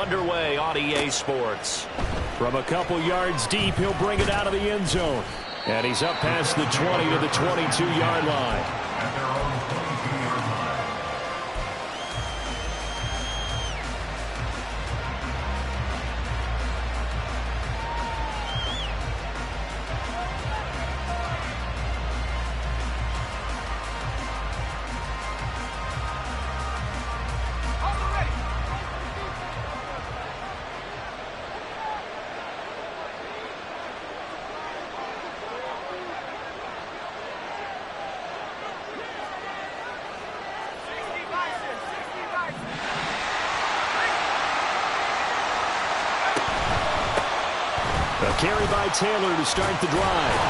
underway on EA Sports. From a couple yards deep, he'll bring it out of the end zone. And he's up past the 20 to the 22-yard line. A carry by Taylor to start the drive.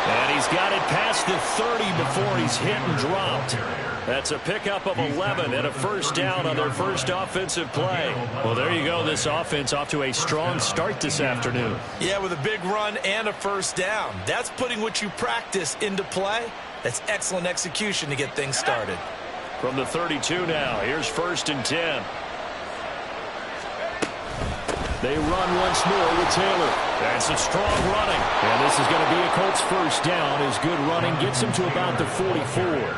And he's got it past the 30 before he's hit and dropped. That's a pickup of 11 and a first down on their first offensive play. Well, there you go. This offense off to a strong start this afternoon. Yeah, with a big run and a first down. That's putting what you practice into play. That's excellent execution to get things started. From the 32 now, here's 1st and 10. They run once more with Taylor. That's a strong running. And this is going to be a Colts first down. His good running gets him to about the 44.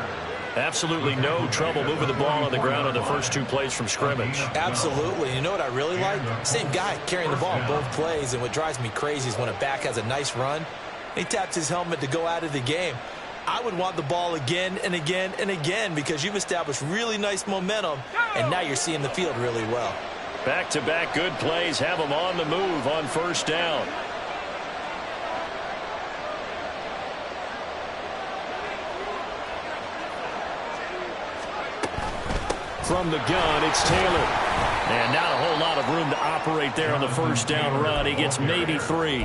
Absolutely no trouble moving the ball on the ground on the first 2 plays from scrimmage. Absolutely. You know what I really like? Same guy carrying the ball in both plays. And what drives me crazy is when a back has a nice run, he taps his helmet to go out of the game. I would want the ball again and again and again because you've established really nice momentum, and now you're seeing the field really well. Back-to-back good plays have them on the move on first down. From the gun, it's Taylor. And not a whole lot of room to operate there on the first down run. He gets maybe 3.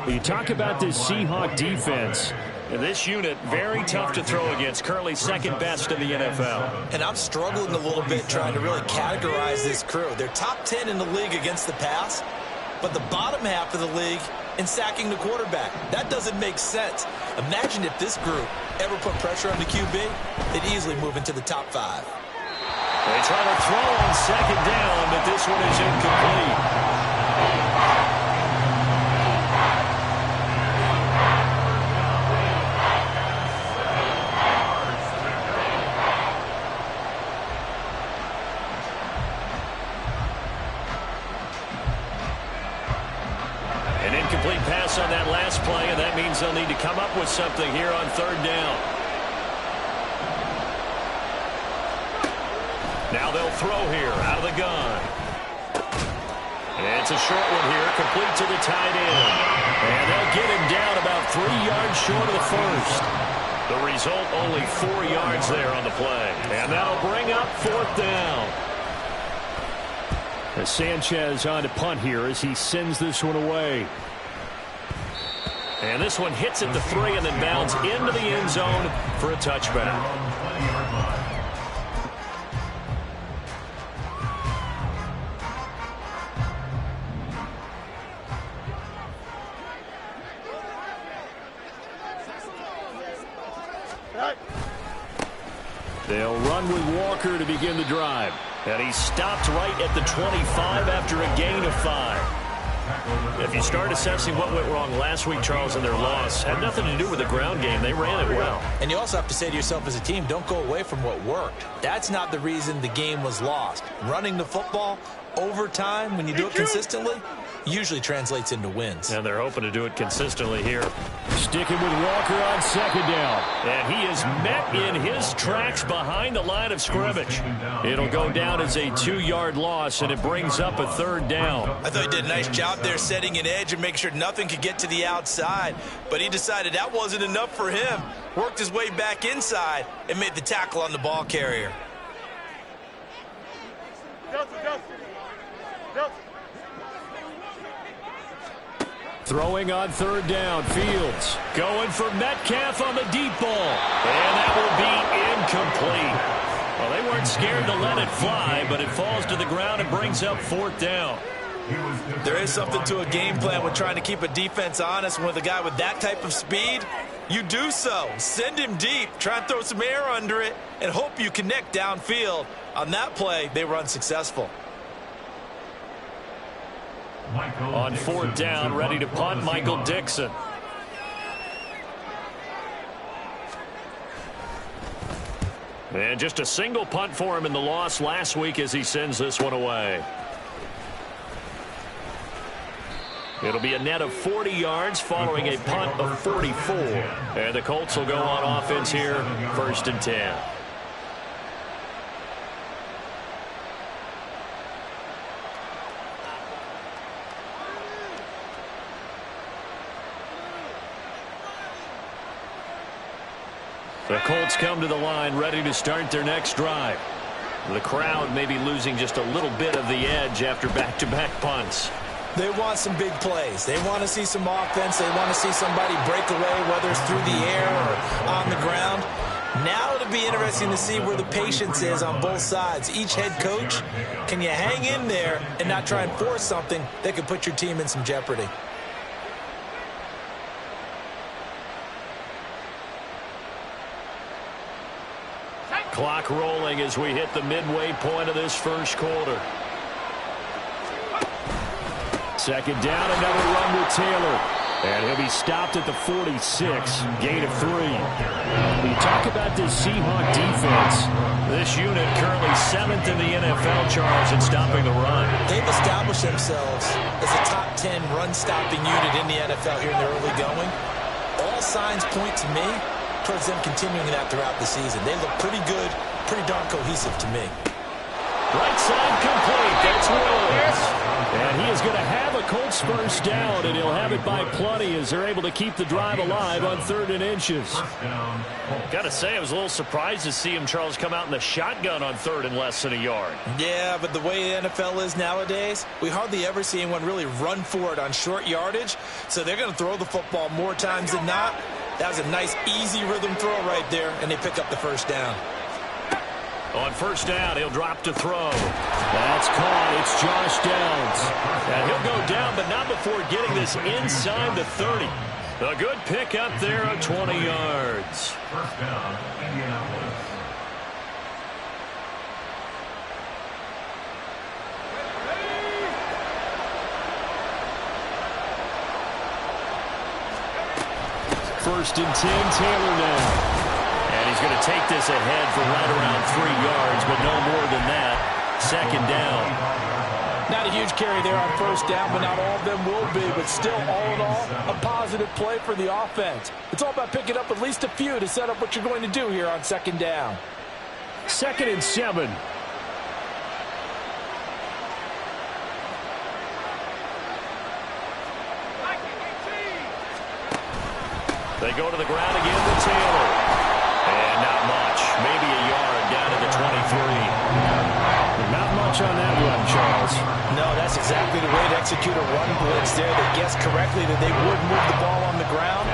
You talk about this Seahawk defense. This unit, very tough to throw against. Currently second best in the NFL. And I'm struggling a little bit trying to really categorize this crew. They're top 10 in the league against the pass, but the bottom half of the league in sacking the quarterback. That doesn't make sense. Imagine if this group ever put pressure on the QB, they'd easily move into the top 5. They try to throw on second down, but this one is incomplete. On that last play, and that means they'll need to come up with something here on 3rd down. Now they'll throw here out of the gun. And it's a short one here, complete to the tight end. And they'll get him down about 3 yards short of the first. The result, only 4 yards there on the play. And that'll bring up 4th down. As Sanchez on to punt here as he sends this one away. And this one hits at the 3 and then bounds into the end zone for a touchback. They'll run with Walker to begin the drive. And he stopped right at the 25 after a gain of 5. If you start assessing what went wrong last week, Charles, in their loss, had nothing to do with the ground game. They ran it well. And you also have to say to yourself as a team, don't go away from what worked. That's not the reason the game was lost. Running the football over time, when you do it consistently, usually translates into wins. And they're hoping to do it consistently here. Sticking with Walker on 2nd down. And he is met in his tracks behind the line of scrimmage. It'll go down as a 2-yard loss, and it brings up a 3rd down. I thought he did a nice job there setting an edge and make sure nothing could get to the outside. But he decided that wasn't enough for him. Worked his way back inside and made the tackle on the ball carrier. Throwing on 3rd down, Fields going for Metcalf on the deep ball. And that will be incomplete. Well, they weren't scared to let it fly, but it falls to the ground and brings up 4th down. There is something to a game plan with trying to keep a defense honest. With a guy with that type of speed, you do so. Send him deep, try and throw some air under it, and hope you connect downfield. On that play, they were unsuccessful. On fourth down, ready to punt, Michael Dixon. And just a single punt for him in the loss last week as he sends this one away. It'll be a net of 40 yards following a punt of 44. And the Colts will go on offense here, 1st and 10. The Colts come to the line ready to start their next drive. The crowd may be losing just a little bit of the edge after back-to-back punts. They want some big plays. They want to see some offense. They want to see somebody break away, whether it's through the air or on the ground. Now it'll be interesting to see where the patience is on both sides. Each head coach, can you hang in there and not try and force something that could put your team in some jeopardy? Clock rolling as we hit the midway point of this first quarter. Second down, another run with Taylor. And he'll be stopped at the 46, gain of 3. We talk about this Seahawk defense. This unit currently 7th in the NFL, Charles, in stopping the run. They've established themselves as a top 10 run-stopping unit in the NFL here in the early going. All signs point to me towards them continuing that throughout the season. They look pretty good, pretty darn cohesive to me. Right side complete. That's Williams. And he is going to have a Colts first down, and he'll have it by plenty as they're able to keep the drive alive on 3rd and inches. Got to say, I was a little surprised to see him, Charles, come out in the shotgun on 3rd and less than a yard. Yeah, but the way the NFL is nowadays, we hardly ever see anyone really run for it on short yardage. So they're going to throw the football more times than not. That was a nice, easy rhythm throw right there, and they pick up the first down. On first down, he'll drop to throw. That's caught. It's Josh Downs. And he'll go down, but not before getting this inside the 30. A good pick up there of 20 yards. First down, Indianapolis. First and 10, Taylor now. And he's going to take this ahead for right around 3 yards, but no more than that. Second down. Not a huge carry there on first down, but not all of them will be. But still, all in all, a positive play for the offense. It's all about picking up at least a few to set up what you're going to do here on second down. 2nd and 7. They go to the ground again with Taylor. And not much. Maybe a yard down to the 23. Not much on that run, Charles. No, that's exactly the way to execute a run blitz there. They guessed correctly that they would move the ball on the ground,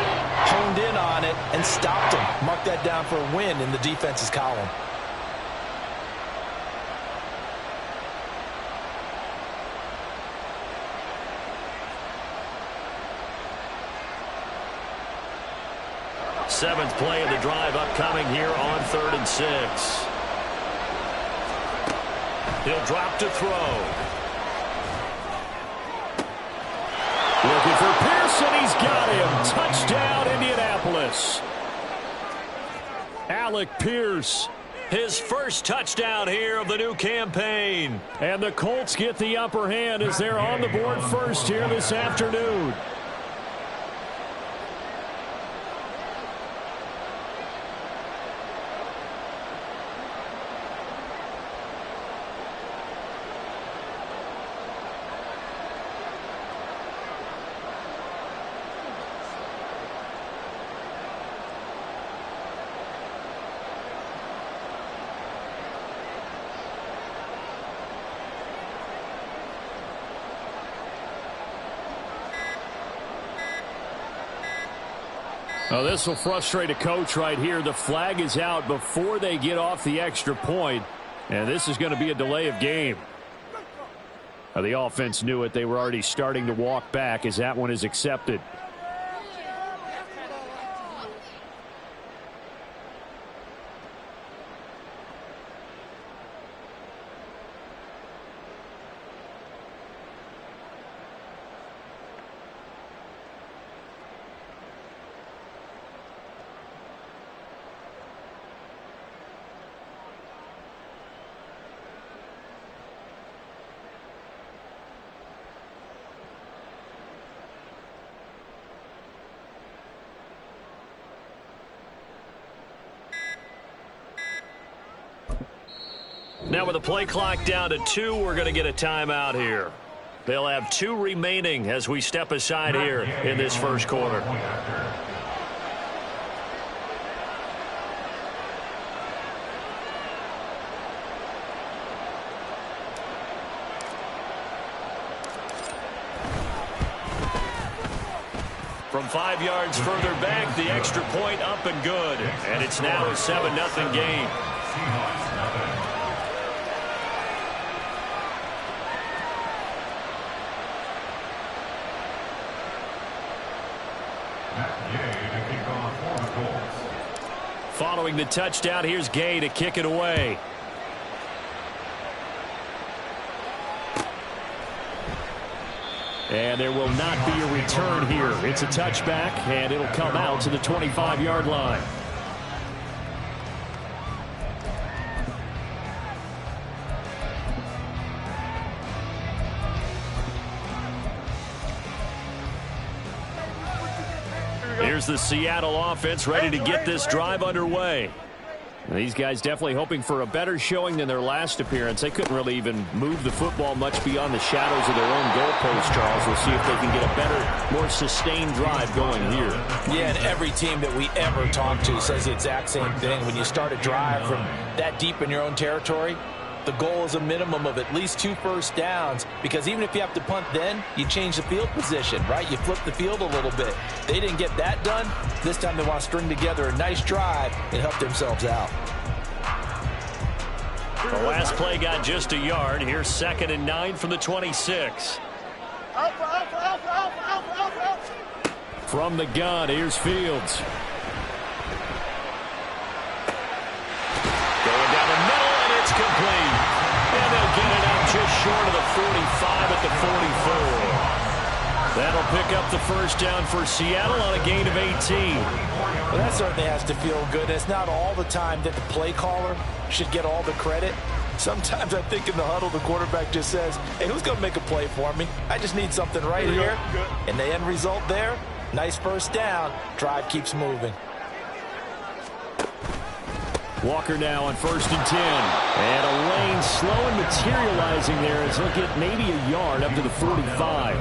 honed in on it, and stopped them. Mark that down for a win in the defense's column. Seventh play of the drive upcoming here on 3rd and 6. He'll drop to throw. Looking for Pearson. He's got him. Touchdown, Indianapolis. Alec Pierce. His first touchdown here of the new campaign. And the Colts get the upper hand as they're on the board first here this afternoon. Oh, this will frustrate a coach right here. The flag is out before they get off the extra point, and this is going to be a delay of game. Now, the offense knew it. They were already starting to walk back as that one is accepted. Now with the play clock down to 2, we're going to get a timeout here. They'll have 2 remaining as we step aside here in this first quarter. From 5 yards further back, the extra point up and good. And it's now a 7-0 game. Following the touchdown, here's Gay to kick it away. And there will not be a return here. It's a touchback, and it'll come out to the 25-yard line. Here's the Seattle offense ready to get this drive underway. These guys definitely hoping for a better showing than their last appearance. They couldn't really even move the football much beyond the shadows of their own goalpost, Charles. We'll see if they can get a better, more sustained drive going here. Yeah, and every team that we ever talk to says the exact same thing. When you start a drive from that deep in your own territory, the goal is a minimum of at least 2 first downs, because even if you have to punt then, you change the field position, right? You flip the field a little bit. They didn't get that done. This time they want to string together a nice drive and help themselves out. The last play got just a yard. Here's 2nd and 9 from the 26. From the gun, here's Fields. Going down the middle, and it's complete. And they'll get it out just short of the 45 at the 44. That'll pick up the first down for Seattle on a gain of 18. Well, that certainly has to feel good. It's not all the time that the play caller should get all the credit. Sometimes I think in the huddle, the quarterback just says, hey, who's going to make a play for me? I just need something right here. And the end result there, nice first down. Drive keeps moving. Walker now on 1st and 10. And a lane slow and materializing there as he'll get maybe a yard up to the 45.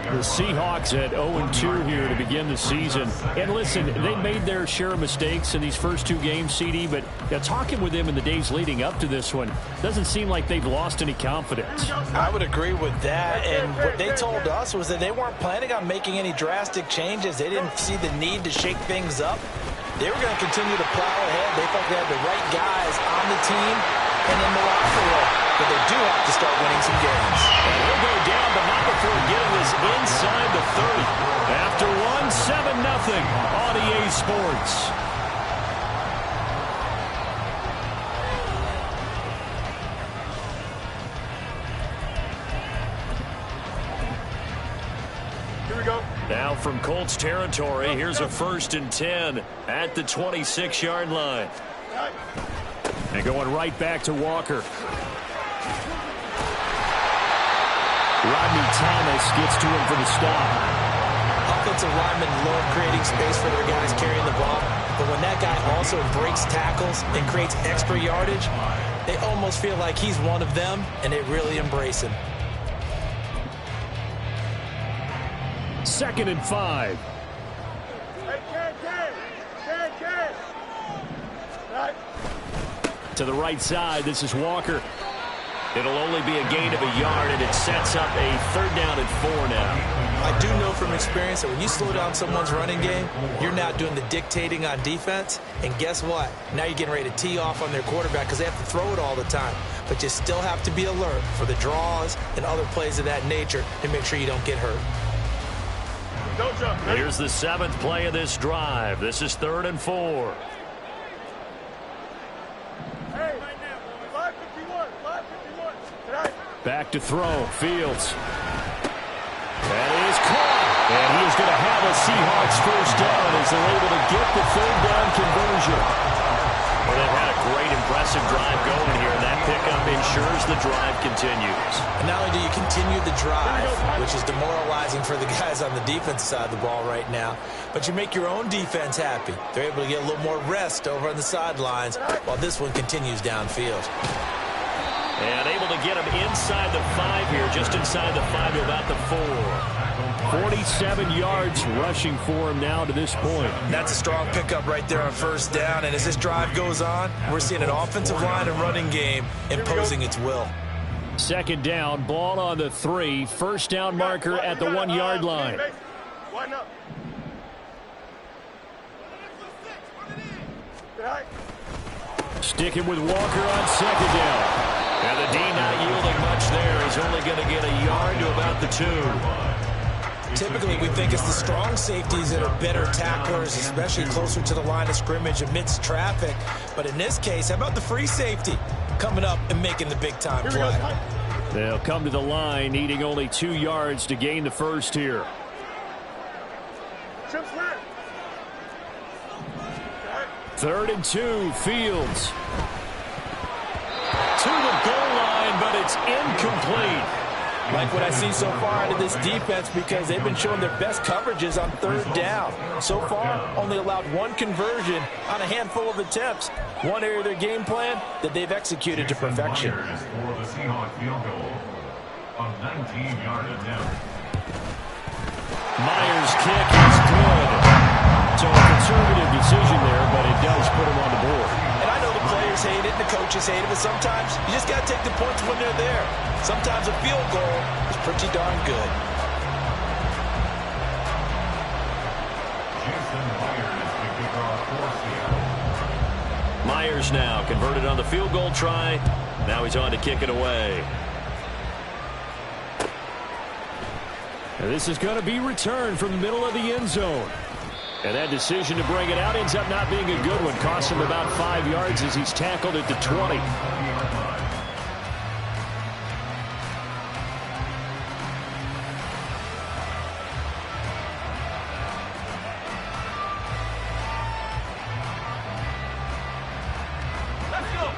The Seahawks at 0-2 here to begin the season. And listen, they made their share of mistakes in these first 2 games, CD, but talking with them in the days leading up to this one, doesn't seem like they've lost any confidence. I would agree with that. And what they told us was that they weren't planning on making any drastic changes. They didn't see the need to shake things up. They were going to continue to plow ahead. They felt they had the right guys on the team and in the locker room. But they do have to start winning some games. And he'll go down, but not before getting this inside the 30. After 7-0 on EA Sports. Now from Colts territory, here's a 1st and 10 at the 26-yard line. And going right back to Walker. Rodney Thomas gets to him for the stop. Offensive linemen love creating space for their guys carrying the ball, but when that guy also breaks tackles and creates extra yardage, they almost feel like he's one of them, and they really embrace him. 2nd and 5. To the right side, this is Walker. It'll only be a gain of a yard, and it sets up a 3rd down and 4 now. I do know from experience that when you slow down someone's running game, you're now doing the dictating on defense. And guess what? Now you're getting ready to tee off on their quarterback because they have to throw it all the time. But you still have to be alert for the draws and other plays of that nature to make sure you don't get hurt. Here's the 7th play of this drive. This is 3rd and 4. Back to throw. Fields. That is caught. And he is going to have a Seahawks first down as they're able to get the 3rd down conversion. Well, they've had a great, impressive drive going here, and that pickup ensures the drive continues. And not only do you continue the drive, which is demoralizing for the guys on the defense side of the ball right now, but you make your own defense happy. They're able to get a little more rest over on the sidelines while this one continues downfield. And able to get him inside the 5 here, just inside the 5 to about the 4. 47 yards rushing for him now to this point. That's a strong pickup right there on first down. And as this drive goes on, we're seeing an offensive line and running game imposing its will. Second down, ball on the 3. First down marker at the 1-yard line. Sticking with Walker on second down. And the D not yielding much there. He's only going to get a yard to about the 2. Typically, we think it's the strong safeties that are better tacklers, especially closer to the line of scrimmage amidst traffic. But in this case, how about the free safety coming up and making the big-time play? They'll come to the line, needing only 2 yards to gain the first here. Third and 2, Fields. To the goal line, but it's incomplete. Like what I see so far out of this defense, because they've been showing their best coverages on third down. So far, only allowed 1 conversion on a handful of attempts. One area of their game plan that they've executed to perfection. Myers' kick is good. So a conservative decision there, but it does put him on the board. And I know the players hate it, the coaches hate it, but sometimes you just got to take the points when they're there. Sometimes a field goal is pretty darn good. Myers now converted on the field goal try. Now he's on to kick it away. And this is going to be returned from the middle of the end zone. And that decision to bring it out ends up not being a good one. Costs him about 5 yards as he's tackled at the 20.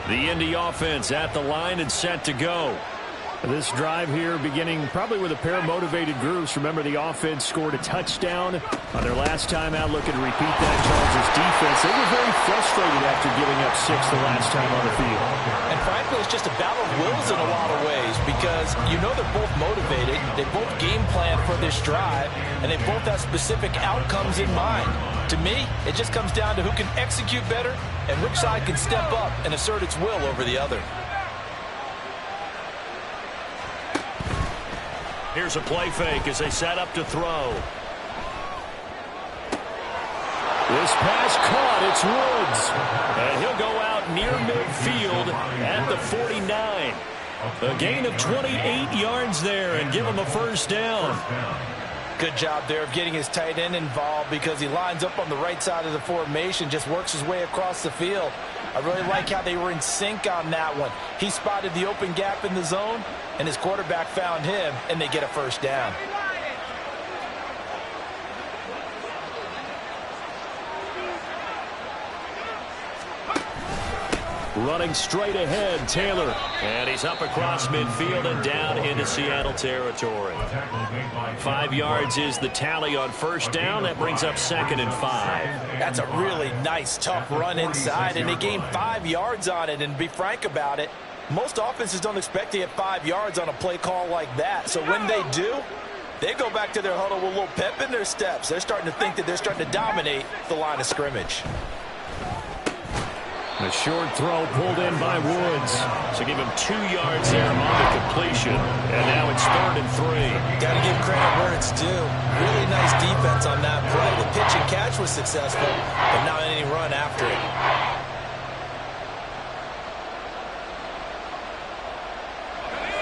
The Indy offense at the line and set to go. This drive here beginning probably with a pair of motivated groups. Remember, the offense scored a touchdown on their last time out. Looking to repeat that. Chargers defense, they were very frustrated after giving up 6 the last time on the field. And frankly, it's just a battle of wills in a lot of ways, because you know they're both motivated. They both game plan for this drive, and they both have specific outcomes in mind. To me, it just comes down to who can execute better and which side can step up and assert its will over the other. Here's a play fake as they set up to throw. This pass caught. It's Woods. And he'll go out near midfield at the 49. A gain of 28 yards there and give him a first down. Good job there of getting his tight end involved, because he lines up on the right side of the formation, just works his way across the field. I really like how they were in sync on that one. He spotted the open gap in the zone, and his quarterback found him, and they get a first down. Running straight ahead, Taylor. And he's up across midfield and down into Seattle territory. 5 yards is the tally on first down. That brings up 2nd and 5. That's a really nice, tough run inside, and they gained 5 yards on it. And to be frank about it, most offenses don't expect to get 5 yards on a play call like that. So when they do, they go back to their huddle with a little pep in their steps. They're starting to think that they're starting to dominate the line of scrimmage. A short throw pulled in by Woods. So give him 2 yards there on the completion. And now it's 3rd and 3. Got to give credit where it's due. Really nice defense on that play. The pitch and catch was successful, but not any run after it.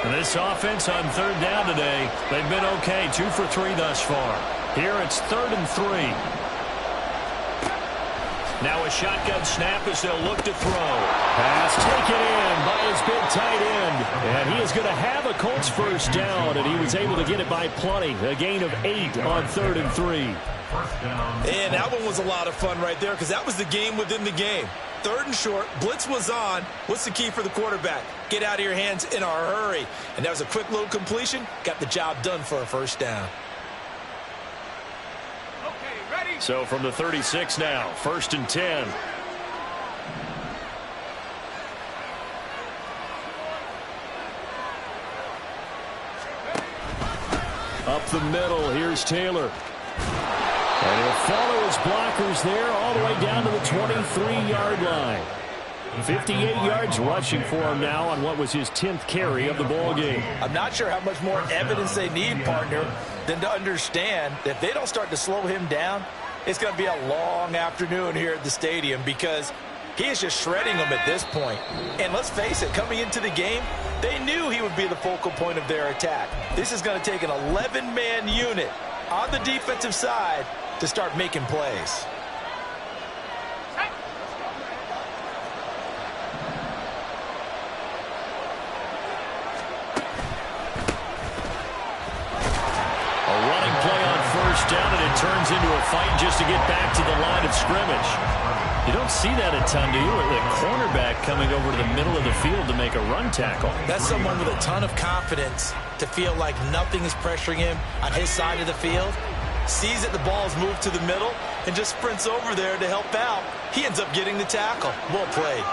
And this offense on 3rd down today, they've been okay. 2 for 3 thus far. Here it's 3rd and 3. Now a shotgun snap as they'll look to throw. Pass taken in by his big tight end. And he is going to have a Colts first down, and he was able to get it by plenty. A gain of 8 on 3rd and 3. And that one was a lot of fun right there, because that was the game within the game. 3rd and short, blitz was on. What's the key for the quarterback? Get out of your hands in a hurry. And that was a quick little completion. Got the job done for a first down. So from the 36 now, 1st and 10. Up the middle, here's Taylor. And he'll follow his blockers there all the way down to the 23-yard line. 58 yards rushing for him now on what was his 10th carry of the ball game. I'm not sure how much more evidence they need, partner, than to understand that if they don't start to slow him down, it's going to be a long afternoon here at the stadium because he is just shredding them at this point. And let's face it, coming into the game, they knew he would be the focal point of their attack. This is going to take an 11-man unit on the defensive side to start making plays. Down, and it turns into a fight just to get back to the line of scrimmage. You don't see that a ton, do you? The cornerback coming over to the middle of the field to make a run tackle. That's someone with a ton of confidence to feel like nothing is pressuring him on his side of the field. Sees that the ball is moved to the middle and just sprints over there to help out. He ends up getting the tackle. Well played.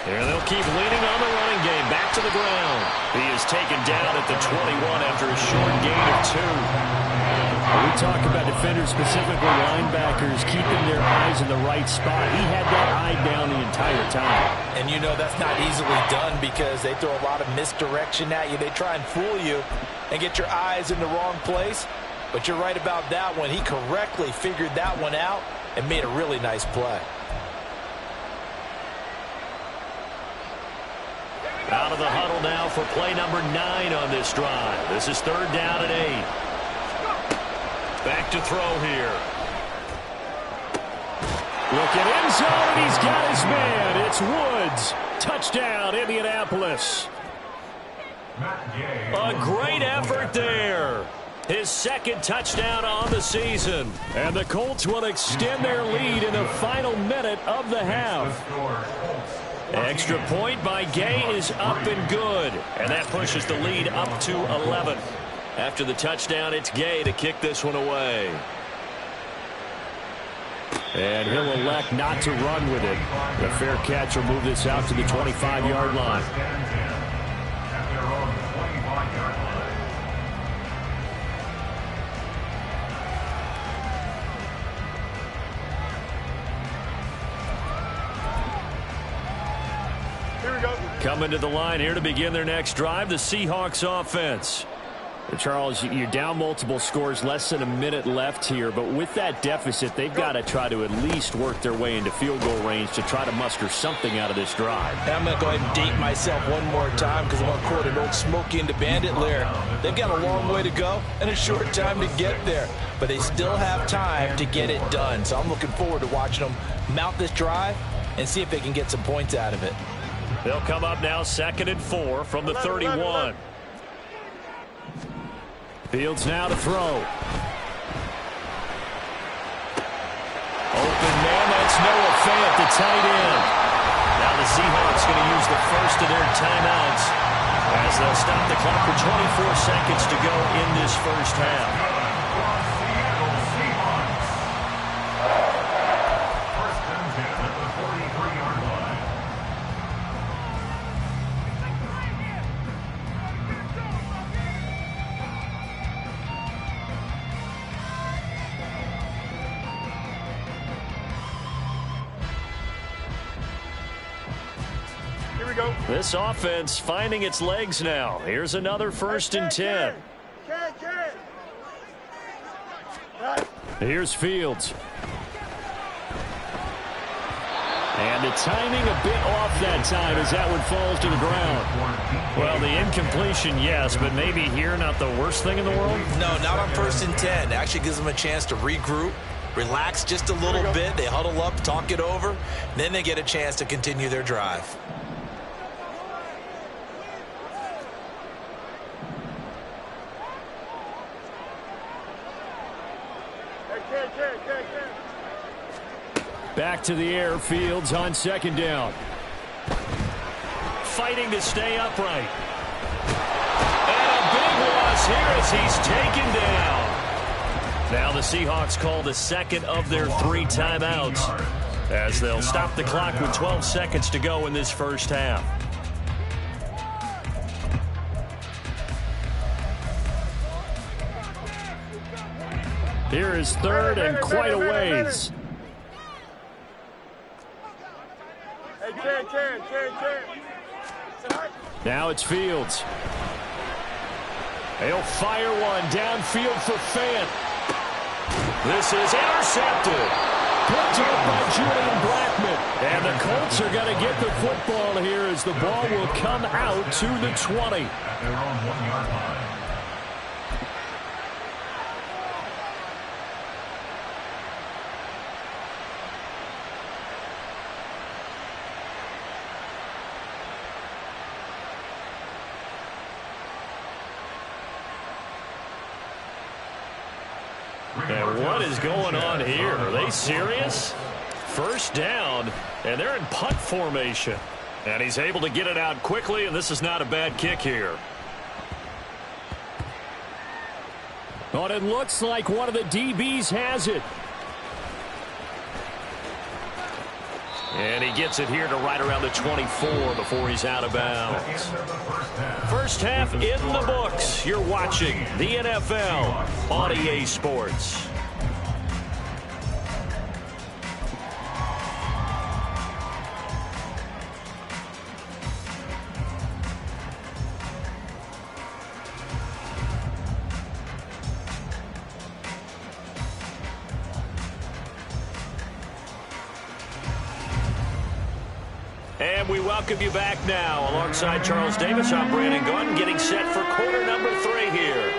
Here they'll keep leaning on the running game. Back to the ground. He is taken down at the 21 after a short gain of 2. We talk about defenders, specifically linebackers, keeping their eyes in the right spot. He had that eye down the entire time. And you know that's not easily done because they throw a lot of misdirection at you. They try and fool you and get your eyes in the wrong place. But you're right about that one. He correctly figured that one out and made a really nice play. Out of the huddle now for play number 9 on this drive. This is 3rd down and 8. Back to throw here. Looking end zone, and he's got his man. It's Woods. Touchdown, Indianapolis. A great effort there. His 2nd touchdown on the season. And the Colts will extend their lead in the final minute of the half. Extra point by Gay is up and good. And that pushes the lead up to 11. After the touchdown, it's Gay to kick this one away. And he'll elect not to run with it. The fair catch will move this out to the 25-yard line. Coming to the line here to begin their next drive, the Seahawks offense. Charles, you're down multiple scores, less than a minute left here, but with that deficit, they've got to try to at least work their way into field goal range to try to muster something out of this drive. I'm going to go ahead and date myself one more time because I'm going to quote an old Smokey and the Bandit lyric. They've got a long way to go and a short time to get there, but they still have time to get it done. So I'm looking forward to watching them mount this drive and see if they can get some points out of it. They'll come up now 2nd and 4 from the 31. Fields now to throw. Open man, that's Noah Fant, the tight end. Now the Seahawks going to use the first of their timeouts as they'll stop the clock for 24 seconds to go in this first half. This offense finding its legs now. Here's another 1st and 10. Here's Fields. And the timing a bit off that time as that one falls to the ground. Well, the incompletion, yes, but maybe here not the worst thing in the world? No, not on 1st and 10. It actually gives them a chance to regroup, relax just a little bit. They huddle up, talk it over, and then they get a chance to continue their drive. Back to the air, Fields on 2nd down. Fighting to stay upright. And a big loss here as he's taken down. Now the Seahawks call the 2nd of their 3 timeouts as they'll stop the clock with 12 seconds to go in this first half. Here is third and quite a ways. Now it's Fields. He'll fire one downfield for Fant. This is intercepted. Picked up by Julian Blackmon. And the Colts are going to get the football here as the ball will come out to the 20. At their own 1-yard line. And what is going on here? Are they serious? First down, and they're in punt formation. And he's able to get it out quickly, and this is not a bad kick here. But it looks like one of the DBs has it. And he gets it here to right around the 24 before he's out of bounds. First half in the books. You're watching the NFL on EA Sports. And we welcome you back now. Alongside Charles Davis, I'm Brandon Gunn, getting set for quarter number 3 here.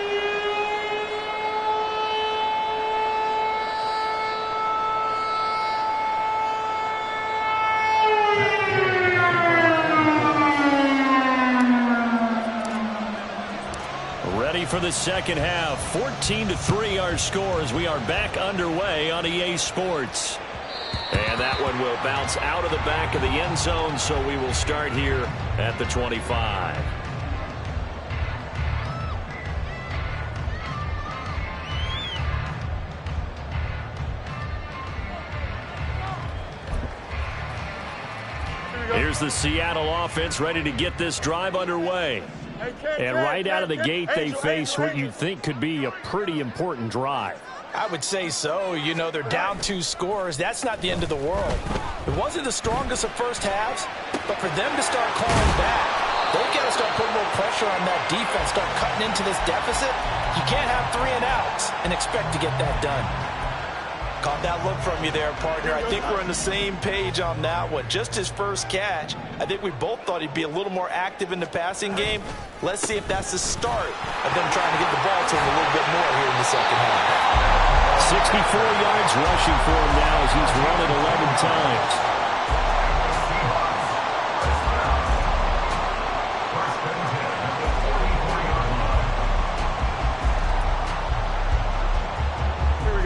Ready for the second half. 14-3 our score as we are back underway on EA Sports. And that one will bounce out of the back of the end zone, so we will start here at the 25. Here's the Seattle offense ready to get this drive underway. And right out of the gate, they face what you'd think could be a pretty important drive. I would say so. You know, they're down 2 scores. That's not the end of the world. It wasn't the strongest of first halves, but for them to start calling back, they've got to start putting more pressure on that defense, start cutting into this deficit. You can't have 3 and outs and expect to get that done. Caught that look from you there, partner. I think we're on the same page on that one. Just his first catch. I think we both thought he'd be a little more active in the passing game. Let's see if that's the start of them trying to get the ball to him a little bit more here in the second half. 64 yards rushing for him now as he's run it 11 times.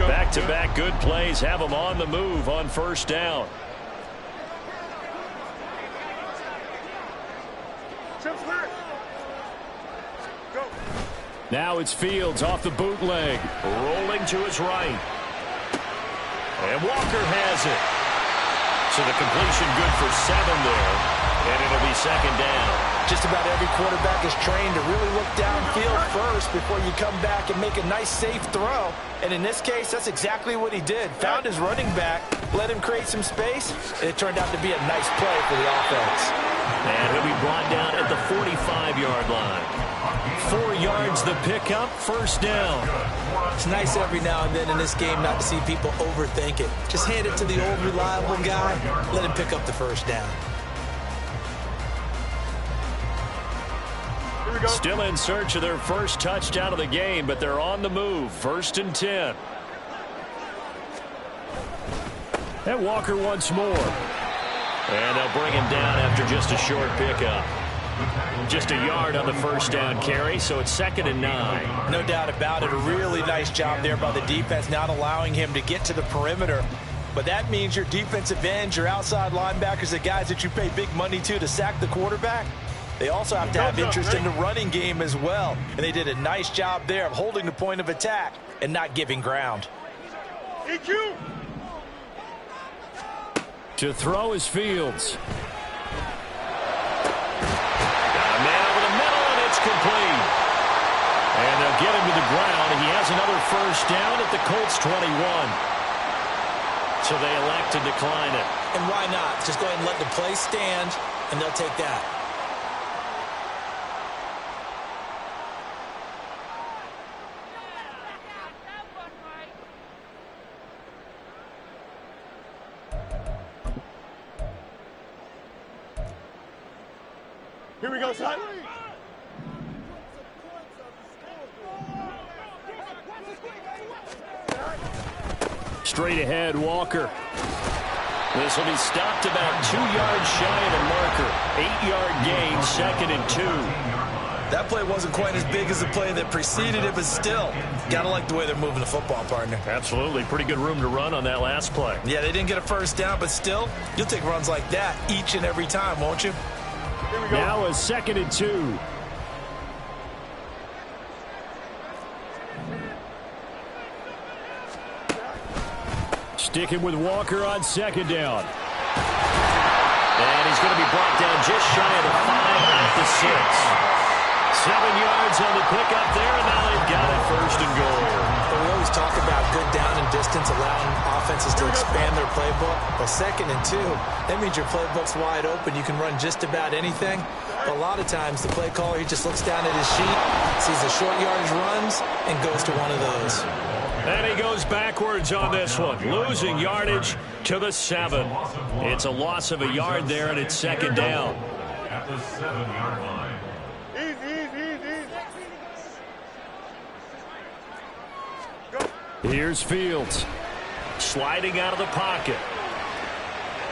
Back-to-back good plays have him on the move on first down. Now it's Fields off the bootleg. Rolling to his right. And Walker has it. So the completion good for 7 there. And it'll be second down. Just about every quarterback is trained to really look downfield first before you come back and make a nice, safe throw. And in this case, that's exactly what he did. Found his running back, let him create some space, and it turned out to be a nice play for the offense. And he'll be brought down at the 45-yard line. 4 yards the pickup, first down. It's nice every now and then in this game not to see people overthink it. Just hand it to the old reliable guy, let him pick up the first down. Still in search of their first touchdown of the game, but they're on the move. First and 10. And Walker once more. And they'll bring him down after just a short pickup. Just a yard on the first down carry, so it's second and 9. No doubt about it. A really nice job there by the defense, not allowing him to get to the perimeter. But that means your defensive ends, your outside linebackers, the guys that you pay big money to sack the quarterback, they also have to have interest in the running game as well. And they did a nice job there of holding the point of attack and not giving ground. To throw is Fields. Got a man over the middle, and it's complete. And they'll get him to the ground. He has another first down at the Colts 21. So they elect to decline it. And why not? Just go ahead and let the play stand, and they'll take that. Here we go, son. Straight ahead, Walker. This will be stopped about 2 yards shy of the marker. 8-yard gain, 2nd and 2. That play wasn't quite as big as the play that preceded it, but still, gotta like the way they're moving the football, partner. Absolutely. Pretty good room to run on that last play. Yeah, they didn't get a first down, but still, you'll take runs like that each and every time, won't you? Now a 2nd and 2. Sticking with Walker on 2nd down. And he's going to be brought down just shy of the 5 at the 6. 7 yards on the pickup there, and now they've got it 1st and goal. But we always talk about good down and distance, allowing offenses to expand their playbook. But 2nd and 2, that means your playbook's wide open. You can run just about anything. But a lot of times, the play caller, he just looks down at his sheet, sees the short yardage runs, and goes to one of those. And he goes backwards on this one, losing yardage to the 7. It's a loss of a yard there, and it's 2nd down. At the 7-yard line. Here's Fields. Sliding out of the pocket.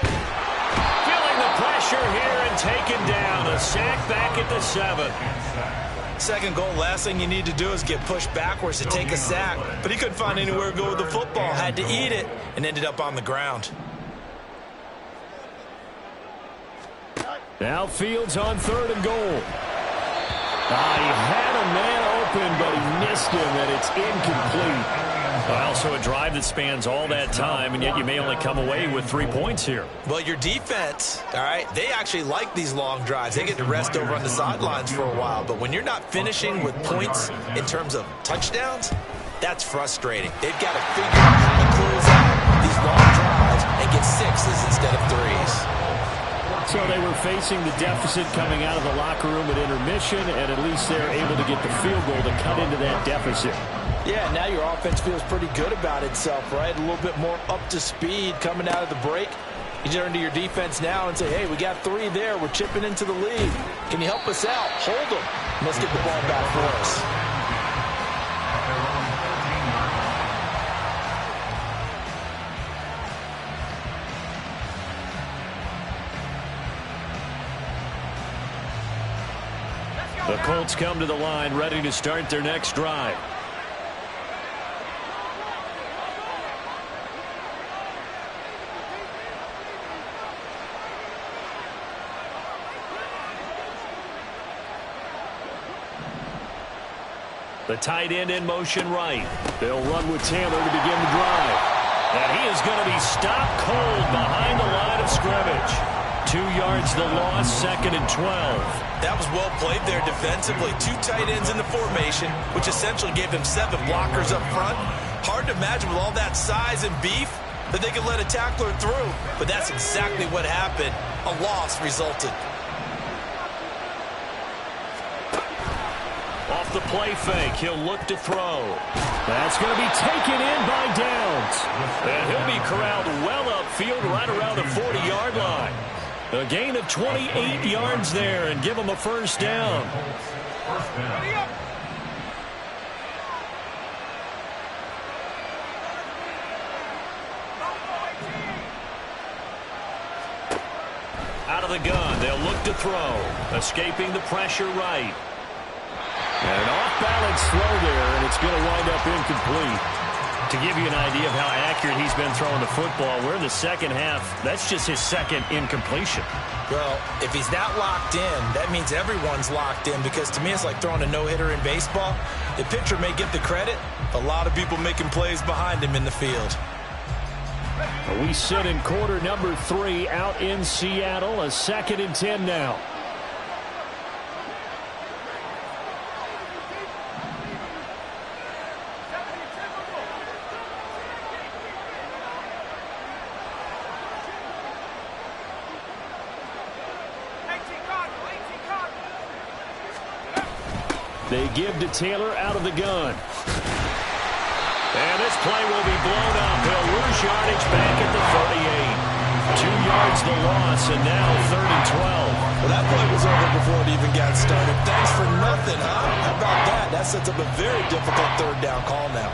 Feeling the pressure here and taken down. A sack back at the 7. 2nd goal, last thing you need to do is get pushed backwards to take a sack. But he couldn't find anywhere to go with the football. Had to eat it and ended up on the ground. Now Fields on 3rd and goal. He had a man open, but he missed him, and it's incomplete. Well, so a drive that spans all that time, and yet you may only come away with 3 points here. Well, your defense, all right, they actually like these long drives. They get to rest over on the sidelines for a while. But when you're not finishing with points in terms of touchdowns, that's frustrating. They've got to figure out how to close out these long drives and get 6s instead of 3s. So they were facing the deficit coming out of the locker room at intermission, and at least they're able to get the field goal to cut into that deficit. Yeah, now your offense feels pretty good about itself, right? A little bit more up to speed coming out of the break. You turn to your defense now and say, hey, we got 3 there. We're chipping into the lead. Can you help us out? Hold them. Let's get the ball back for us. The Colts come to the line, ready to start their next drive. The tight end in motion right. They'll run with Taylor to begin the drive. And he is going to be stopped cold behind the line of scrimmage. 2 yards the loss, 2nd and 12. That was well played there defensively. 2 tight ends in the formation, which essentially gave them 7 blockers up front. Hard to imagine with all that size and beef that they could let a tackler through. But that's exactly what happened. A loss resulted. Off the play fake, he'll look to throw. That's going to be taken in by Downs. And he'll be corralled well upfield right around the 40-yard line. A gain of 28 yards there and give him a first down. Out of the gun, they'll look to throw. Escaping the pressure right. And an off-balance throw there, and it's going to wind up incomplete. To give you an idea of how accurate he's been throwing the football, we're in the second half. That's just his 2nd incompletion. Well, if he's not locked in, that means everyone's locked in, because to me it's like throwing a no-hitter in baseball. The pitcher may get the credit, a lot of people making plays behind him in the field. We sit in quarter number 3 out in Seattle. A 2nd and 10 now. They give to Taylor out of the gun. And this play will be blown up. He'll lose yardage back at the 38. 2 yards the loss, and now 3rd and 12. Well, that play was over before it even got started. Thanks for nothing, huh? How about that? That sets up a very difficult 3rd down call now.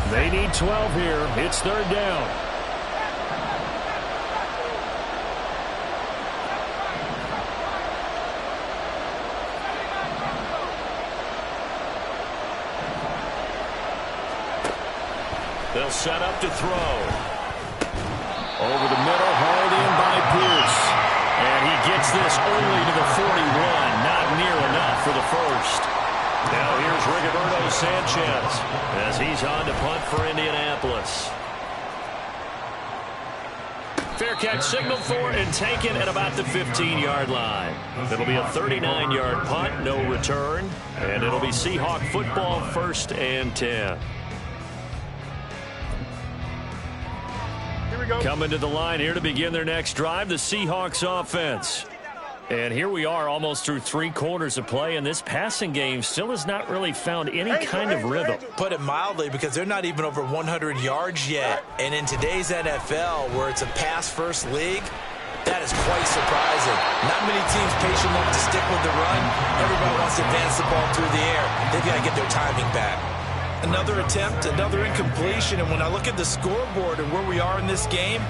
They need 12 here. It's 3rd down. They'll set up to throw. Over the middle, hauled in by Pierce. And he gets this only to the 41. Not near enough for the first. Now here's Rigoberto Sanchez as he's on to punt for Indianapolis. Fair catch signaled for and taken at about the 15-yard line. It'll be a 39-yard punt, no return. And it'll be Seahawk football, 1st and 10. Coming to the line here to begin their next drive, the Seahawks offense. And here we are almost through 3 quarters of play, and this passing game still has not really found any kind of rhythm. Put it mildly, because they're not even over 100 yards yet. And in today's NFL, where it's a pass-first league, that is quite surprising. Not many teams patient enough to stick with the run. Everybody wants to advance the ball through the air. They've got to get their timing back. Another attempt, another incompletion, and when I look at the scoreboard and where we are in this game,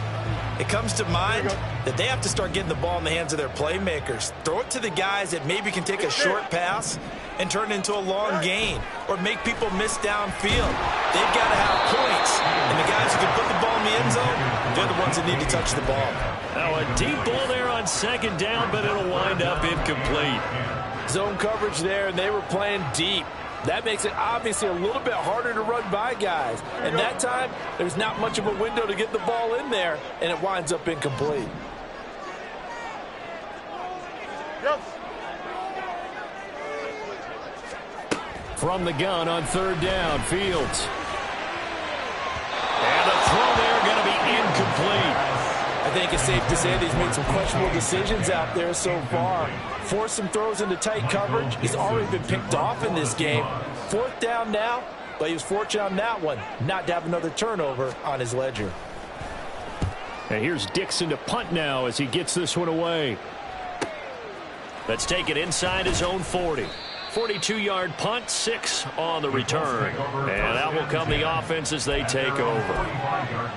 it comes to mind that they have to start getting the ball in the hands of their playmakers. Throw it to the guys that maybe can take a short pass and turn it into a long gain or make people miss downfield. They've got to have points, and the guys who can put the ball in the end zone, they're the ones that need to touch the ball. Now a deep ball there on 2nd down, but it'll wind up incomplete. Zone coverage there, and they were playing deep. That makes it obviously a little bit harder to run by guys. And that time, there's not much of a window to get the ball in there, and it winds up incomplete. From the gun on 3rd down, Fields. And the throw there going to be incomplete. I think it's safe to say that he's made some questionable decisions out there so far. Forced some throws into tight coverage. He's already been picked off in this game. 4th down now, but he was fortunate on that one not to have another turnover on his ledger. And here's Dixon to punt now as he gets this one away. Let's take it inside his own 40. 42-yard punt, 6 on the return. And that will come the offense as they take over.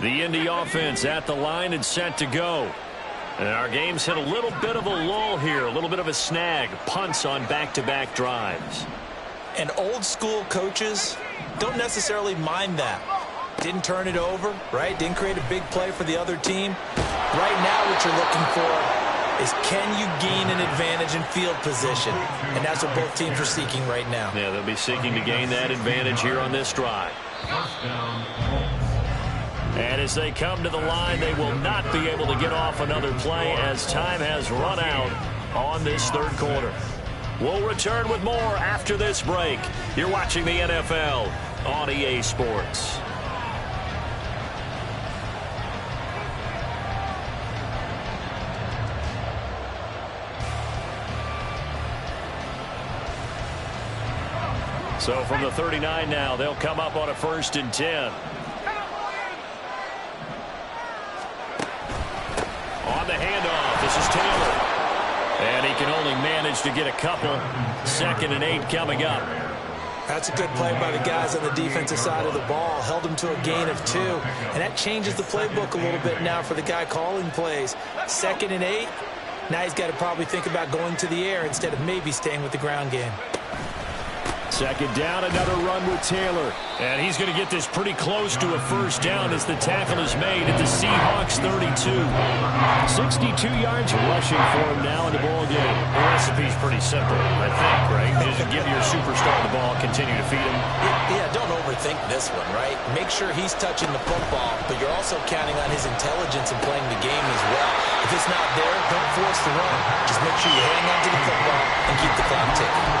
The Indy offense at the line and set to go. And our game's hit a little bit of a lull here, a little bit of a snag. Punts on back-to-back drives. And old-school coaches don't necessarily mind that. Didn't turn it over, right? Didn't create a big play for the other team. Right now what you're looking for is, can you gain an advantage in field position? And that's what both teams are seeking right now. Yeah, they'll be seeking to gain that advantage here on this drive. And as they come to the line, they will not be able to get off another play as time has run out on this 3rd quarter. We'll return with more after this break. You're watching the NFL on EA Sports. So from the 39 now, they'll come up on a 1st and 10. On the handoff, this is Taylor. And he can only manage to get a couple. 2nd and 8 coming up. That's a good play by the guys on the defensive side of the ball. Held him to a gain of 2. And that changes the playbook a little bit now for the guy calling plays. 2nd and 8. Now he's got to probably think about going to the air instead of maybe staying with the ground game. Second down, another run with Taylor. And he's going to get this pretty close to a first down as the tackle is made at the Seahawks 32. 62 yards rushing for him now in the ball game. The recipe's pretty simple, I think, right? Just give your superstar the ball, continue to feed him. Yeah, don't overthink this one, right? Make sure he's touching the football, but you're also counting on his intelligence in playing the game as well. If it's not there, don't force the run. Just make sure you hang on to the football and keep the clock ticking.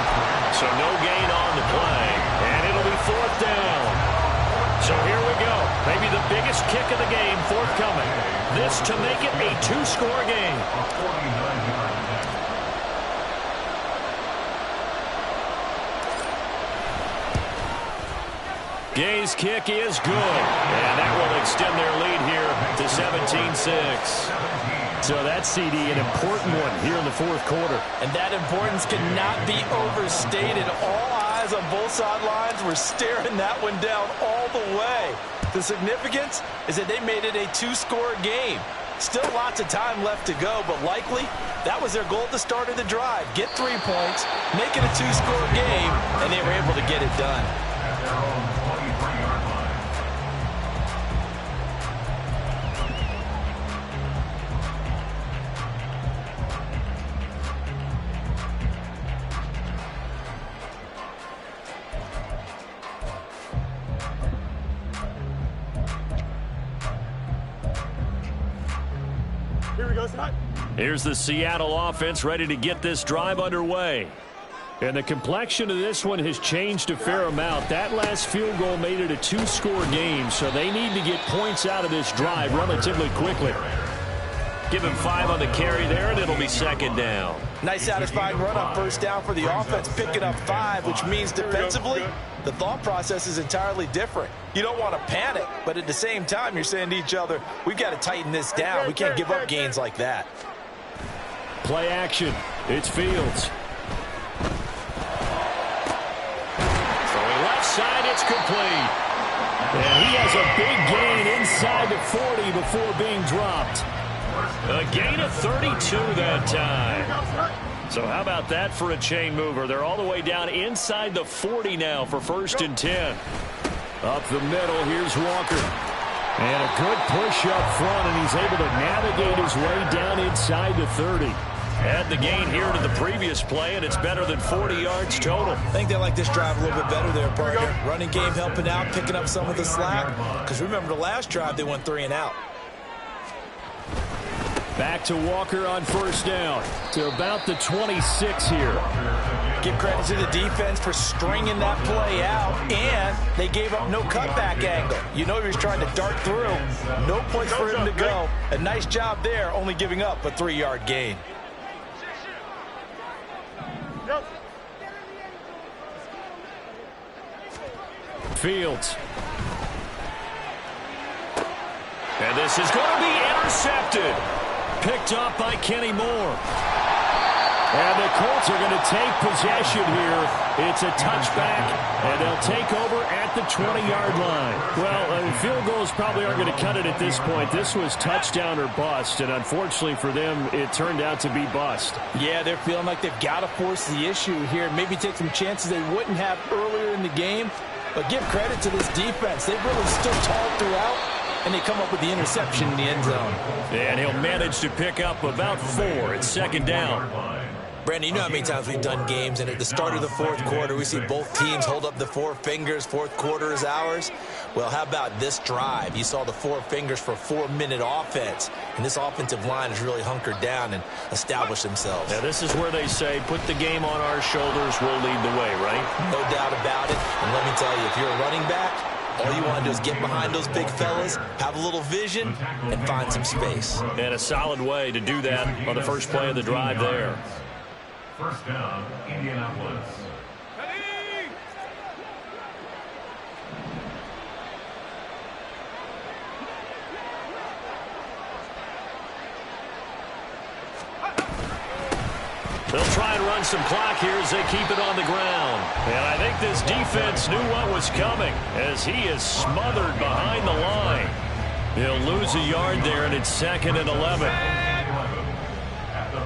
So no gain on the play, and it'll be fourth down. So here we go. Maybe the biggest kick of the game forthcoming. This to make it a two-score game. Gay's kick is good. And that will extend their lead here to 17-6. So that CD, an important one here in the fourth quarter. And that importance cannot be overstated. All eyes on both sidelines were staring that one down all the way. The significance is that they made it a two-score game. Still lots of time left to go, but likely that was their goal at the start of the drive. Get 3 points, make it a two-score game, and they were able to get it done. Here's the Seattle offense ready to get this drive underway. And the complexion of this one has changed a fair amount. That last field goal made it a two-score game, so they need to get points out of this drive relatively quickly. Give him 5 on the carry there, and it'll be second down. Nice satisfying run on first down for the offense, picking up 5, which means defensively, the thought process is entirely different. You don't want to panic, but at the same time, you're saying to each other, we've got to tighten this down. We can't give up gains like that. Play action. It's Fields. Throwing left side, it's complete. And he has a big gain inside the 40 before being dropped. A gain of 32 that time. So how about that for a chain mover? They're all the way down inside the 40 now for 1st and 10. Up the middle, here's Walker. And a good push up front, and he's able to navigate his way down inside the 30. Add the gain here to the previous play, and it's better than 40 yards total. I think they like this drive a little bit better there, partner. Running game helping out, picking up some of the slack. Because remember, the last drive, they went 3 and out. Back to Walker on first down to about the 26 here. Give credit to the defense for stringing that play out, and they gave up no cutback angle. You know he was trying to dart through. No place for him to go. A nice job there, only giving up a 3-yard gain. Fields. And this is going to be intercepted. Picked up by Kenny Moore. And the Colts are going to take possession here. It's a touchback, and they'll take over at the 20-yard line. Well, field goals probably aren't going to cut it at this point. This was touchdown or bust, and unfortunately for them, it turned out to be bust. Yeah, they're feeling like they've got to force the issue here. Maybe take some chances they wouldn't have earlier in the game. But give credit to this defense. They've really stood tall throughout, and they come up with the interception in the end zone. And he'll manage to pick up about 4. It's second down. Brandon, you know how many times we've done games, and at the start of the fourth quarter, we see both teams hold up the 4 fingers, fourth quarter is ours. Well, how about this drive? You saw the 4 fingers for 4-minute offense, and this offensive line has really hunkered down and established themselves. Now, this is where they say, put the game on our shoulders, we'll lead the way, right? No doubt about it, and let me tell you, if you're a running back, all you want to do is get behind those big fellas, have a little vision, and find some space. And a solid way to do that on the first play of the drive there. First down, Indianapolis. They'll try and run some clock here as they keep it on the ground. And I think this defense knew what was coming as he is smothered behind the line. He'll lose a yard there, and it's 2nd and 11. At the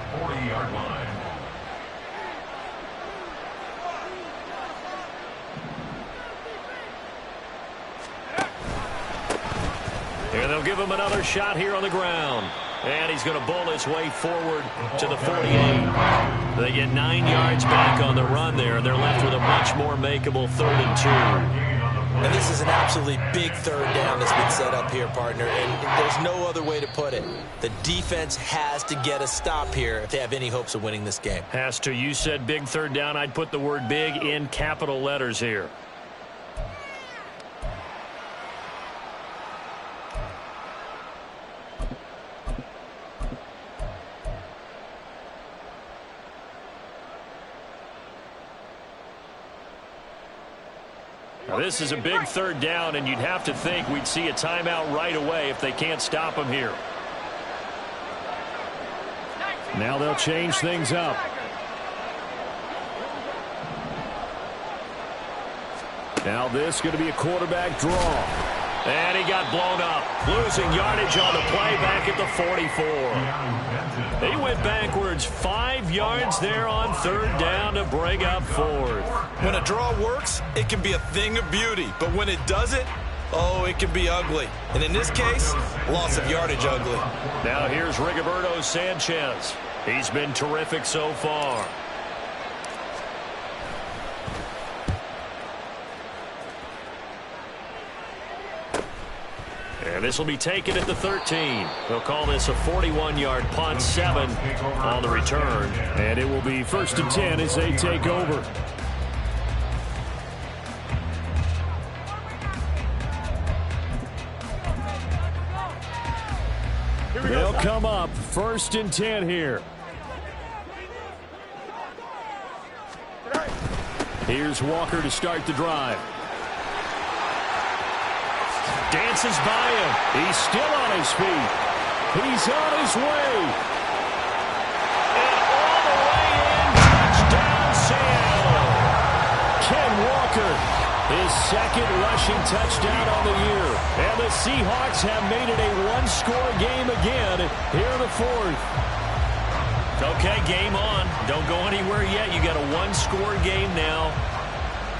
30-yard line. And they'll give him another shot here on the ground. And he's going to bowl his way forward to the 48. They get 9 yards back on the run there, and they're left with a much more makeable 3rd and 2. And this is an absolutely big 3rd down that's been set up here, partner, and there's no other way to put it. The defense has to get a stop here if they have any hopes of winning this game. Has to. You said big 3rd down. I'd put the word big in capital letters here. Now, this is a big 3rd down, and you'd have to think we'd see a timeout right away if they can't stop him here. Now they'll change things up. Now this is going to be a quarterback draw. And he got blown up. Losing yardage on the play back at the 44. He went backwards 5 yards there on 3rd down to bring up 4th. When a draw works, it can be a thing of beauty. But when it doesn't, oh, it can be ugly. And in this case, loss of yardage ugly. Now here's Rigoberto Sanchez. He's been terrific so far. And this will be taken at the 13. They'll call this a 41-yard punt, 7 on the return. And it will be 1st and 10 as they take over. They'll come up 1st and 10 here. Here's Walker to start the drive. Dances by him. He's still on his feet. He's on his way. And all the way in. Touchdown, Seattle. Ken Walker, his 2nd rushing touchdown on the year. And the Seahawks have made it a 1-score game again here in the 4th. Okay, game on. Don't go anywhere yet. You got a 1-score game now.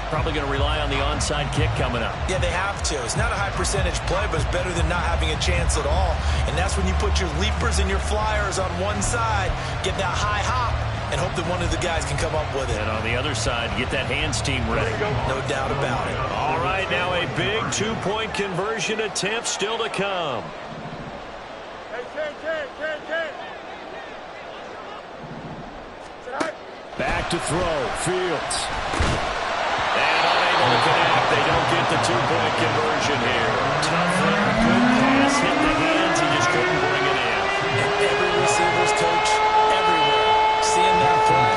Probably going to rely on the onside kick coming up. Yeah, they have to. It's not a high percentage play, but it's better than not having a chance at all. And that's when you put your leapers and your flyers on one side, get that high hop, and hope that one of the guys can come up with it. And on the other side, get that hands team ready. No doubt about it. All right, now a big 2-point conversion attempt still to come. Back to throw. Fields. And unable to connect. They don't get the 2-point conversion here. Tough there. Good pass. Hit the hands. He just couldn't bring it in. And every receiver's coach everywhere. Seeing that play.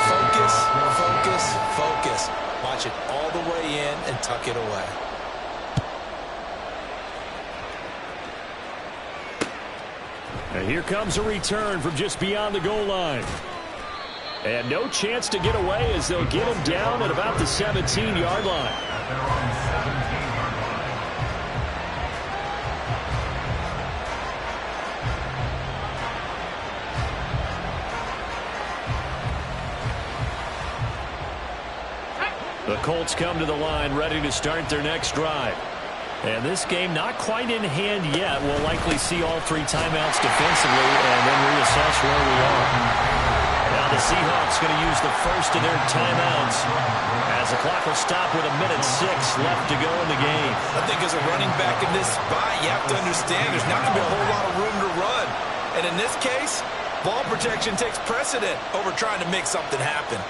Focus, focus, focus. Watch it all the way in and tuck it away. And here comes a return from just beyond the goal line. And no chance to get away as they'll get him down at about the 17-yard line. The Colts come to the line ready to start their next drive. And this game not quite in hand yet. We'll likely see all 3 timeouts defensively and then reassess where we are. Now the Seahawks going to use the first of their timeouts as the clock will stop with 1:06 left to go in the game. I think as a running back in this spot, you have to understand there's not going to be a whole lot of room to run. And in this case, ball protection takes precedent over trying to make something happen.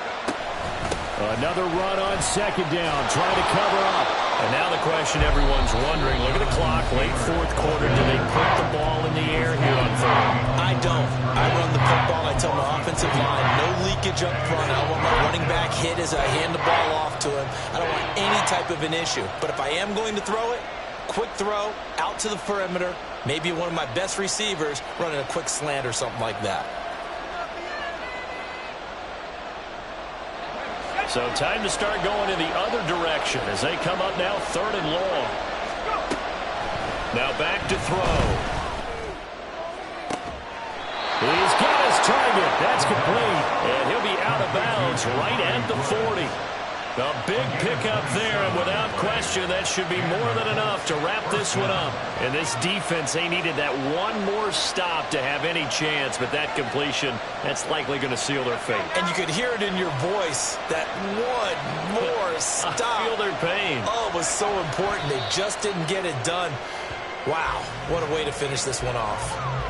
Another run on 2nd down, trying to cover up. And now the question everyone's wondering, look at the clock, late 4th quarter, do they put the ball in the air here on 3rd? I don't. I run the football. I tell my offensive line, no leakage up front. I don't want my running back hit as I hand the ball off to him. I don't want any type of an issue. But if I am going to throw it, quick throw, out to the perimeter, maybe one of my best receivers running a quick slant or something like that. So time to start going in the other direction as they come up now 3rd and long. Now back to throw. He's got his target. behind it. That's complete. And he'll be out of bounds right at the 40. A big pickup there, and without question, that should be more than enough to wrap this one up. And this defense, they needed that one more stop to have any chance, but that completion, that's likely going to seal their fate. And you could hear it in your voice, that one more stop. I feel their pain. Oh, it was so important. They just didn't get it done. Wow, what a way to finish this one off.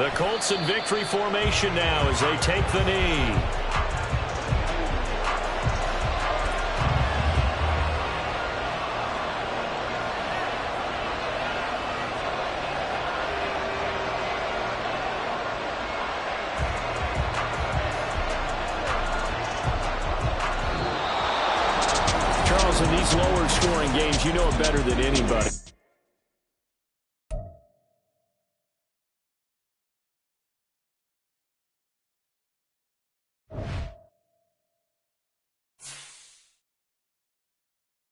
The Colts in victory formation now as they take the knee. Charles, in these lower scoring games, you know it better than anybody.